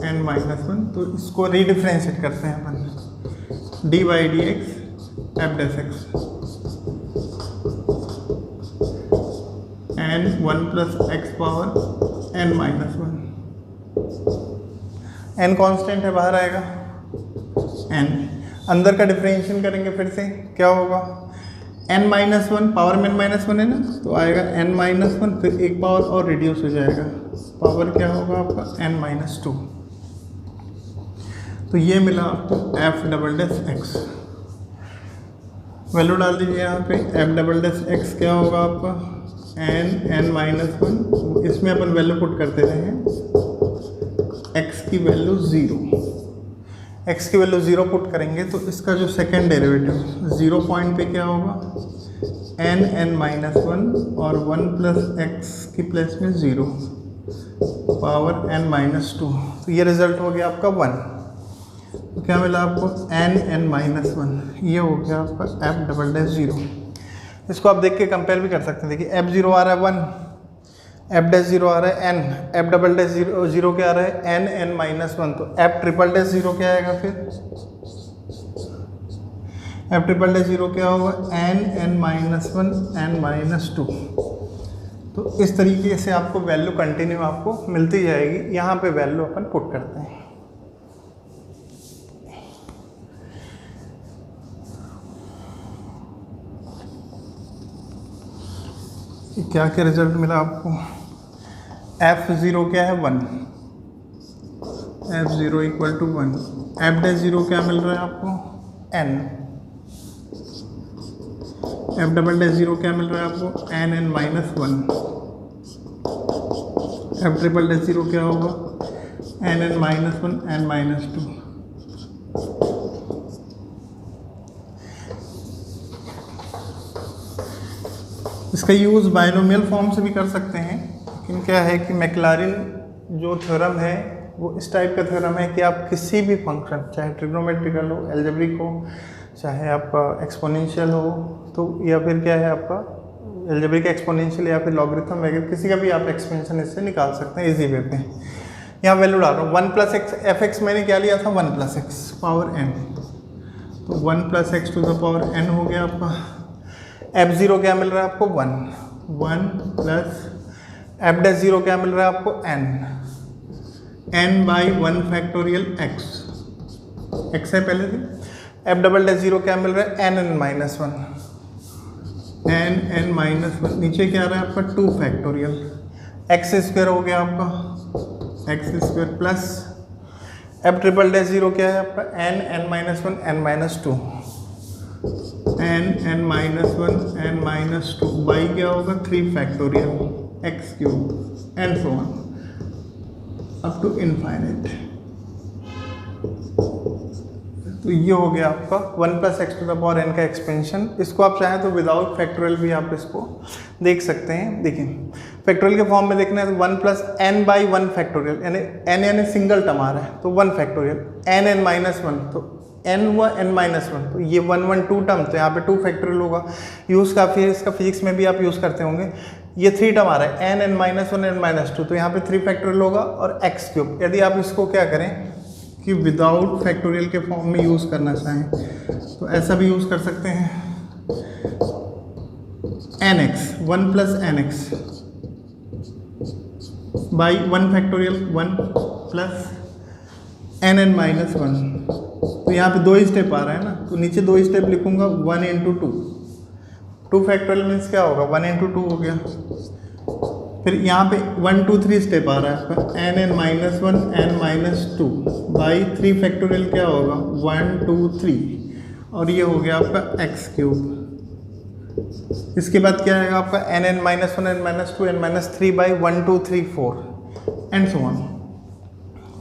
n minus 1। तो इसको रीडिफ्रेंशिएट करते हैं अपन, d by D x f dash x n 1 plus x power n minus 1। n constant है, बाहर आएगा n। अंदर का डिफरेंशिएशन करेंगे फिर से, क्या होगा n माइनस 1, पावर में n माइनस 1 है ना, तो आएगा n माइनस 1, फिर एक पावर और रिड्यूस हो जाएगा, पावर क्या होगा आपका n माइनस 2। तो ये मिला आपको F double dash x. Value डाल दीजिए यहाँ पे, एफ डबल डैश एक्स क्या होगा आपका n माइनस 1, इसमें अपन वैल्यू पुट करते रहे, x की वैल्यू 0, x की वैल्यू 0 पुट करेंगे तो इसका जो सेकेंड डेरिवेटिव 0 पॉइंट पे क्या होगा, n(n-1) और 1 + x की प्लेस में 0 पावर n-2, तो ये रिजल्ट हो गया आपका 1। तो क्या मिला आपको, n(n-1), ये हो गया आपका f"0। इसको आप देख के कंपेयर भी कर सकते हैं। देखिए f0 आ रहा है 1, f'0 आ रहा है n, f"0 क्या आ रहा है n(n-1), तो f"0 क्या आएगा फिर, f"0 क्या होगा, n(n-1), n-2। तो इस तरीके से आपको वैल्यू कंटिन्यू आपको मिलती जाएगी। यहाँ पे वैल्यू अपन पुट करते हैं। क्या क्या रिजल्ट मिला आपको, f0 क्या है 1, f0 = 1, f'0 क्या मिल रहा है आपको, n, f"0 क्या मिल रहा है आपको, n(n-1), f"0 क्या होगा, n(n-1), n-2। इसका यूज़ बाइनोमियल फॉर्म से भी कर सकते हैं, लेकिन क्या है कि मैक्लारिन जो थ्योरम है वो इस टाइप का थ्योरम है कि आप किसी भी फंक्शन, चाहे ट्रिग्नोमेट्रिकल हो, एल्जेब्रिक हो, चाहे आपका एक्सपोनेंशियल हो, तो या फिर क्या है आपका एल्जेब्रिक एक्सपोनेंशियल या फिर लॉगरिथम वगैरह, किसी का भी आप एक्सपेंशन इससे निकाल सकते हैं इजी वे पे। यहाँ वैल्यू डाल रहा हूँ 1 + x, f(x) मैंने क्या लिया था 1 + x पावर n, तो 1 + x to the power n हो गया आपका। f0 क्या मिल रहा है आपको 1 प्लस f'0 क्या मिल रहा है आपको n/1 फैक्टोरियल x है पहले से। f'0 क्या मिल रहा है n(n-1), n(n-1), नीचे क्या आ रहा है आपका 2 फैक्टोरियल x² हो गया आपका x² प्लस f'0 क्या है आपका n(n-1), n-2, n(n-1), n-2 by क्या होगा 3 factorial x³ and so on up to infinite. तो ये हो गया आपका 1 + x to the power n का एक्सपेंशन। इसको आप चाहें तो विदाउट फैक्टोरियल भी आप इसको देख सकते हैं। देखिए फैक्टोरियल के फॉर्म में देखना है तो 1 + n/1 फैक्टोरियल, यानी n यानी सिंगल टर्म आ रहा है तो 1 फैक्टोरियल, n(n-1), तो n व n-1, तो ये 1 1 2 टर्म, तो यहाँ पे 2 फैक्टोरियल होगा। यूज़ काफ़ी है इसका, फिजिक्स में भी आप यूज़ करते होंगे। ये 3 टर्म आ रहा है n(n-1), n-2, तो यहाँ पे 3 फैक्टोरियल होगा और x³। यदि आप इसको क्या करें कि विदाउट फैक्टोरियल के फॉर्म में यूज़ करना चाहें तो ऐसा भी यूज़ कर सकते हैं, nx 1 + nx by 1 factorial 1 plus n(n-1), तो यहाँ पे 2 स्टेप आ रहा है ना, तो नीचे 2 स्टेप लिखूंगा 1 × 2, 2 फैक्टोरियल मीन्स क्या होगा 1 × 2 हो गया। फिर यहाँ पे 1 2 3 स्टेप आ रहा है आपका n(n-1), n-2 बाई 3 फैक्टोरियल क्या होगा 1 2 3, और ये हो गया आपका x³। इसके बाद क्या आएगा आपका n(n-1), n-2, n-3 by 1 2 3 4 and so on.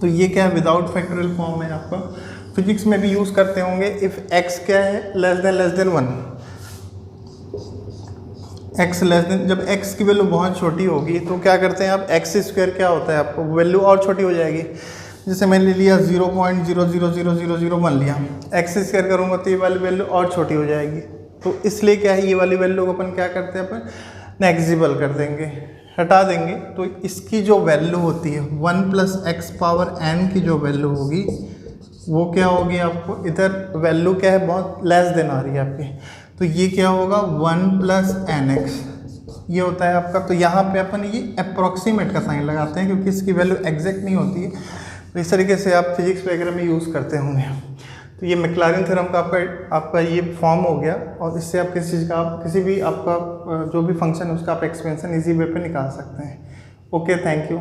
तो ये क्या है विदाउट फैक्टोरियल फॉर्म है आपका। फिजिक्स में भी यूज़ करते होंगे इफ़ x क्या है less than 1, x less than, जब x की वैल्यू बहुत छोटी होगी तो क्या करते हैं आप x² क्या होता है आपको वैल्यू और छोटी हो जाएगी। जैसे मैंने लिया 0.000001 लिया, x² करूँगा तो ये वाली वैल्यू और छोटी हो जाएगी। तो इसलिए क्या है ये वाली वैल्यू को अपन क्या करते हैं अपन नेग्जिबल कर देंगे, हटा देंगे। तो इसकी जो वैल्यू होती है 1 + x पावर n की जो वैल्यू होगी वो क्या होगी आपको, इधर वैल्यू क्या है बहुत लेस देन आ रही है आपकी, तो ये क्या होगा 1 + nx ये होता है आपका। तो यहाँ पे अपन ये अप्रॉक्सीमेट का साइन लगाते हैं क्योंकि इसकी वैल्यू एग्जैक्ट नहीं होती है। तो इस तरीके से आप फिजिक्स वगैरह में यूज़ करते होंगे। तो ये मैक्लारिन थ्योरम का आपका ये फॉर्म हो गया, और इससे आप किसी चीज़ का किसी भी आपका जो भी फंक्शन है उसका आप एक्सपेंशन इजी वे पे निकाल सकते हैं। Okay, thank you.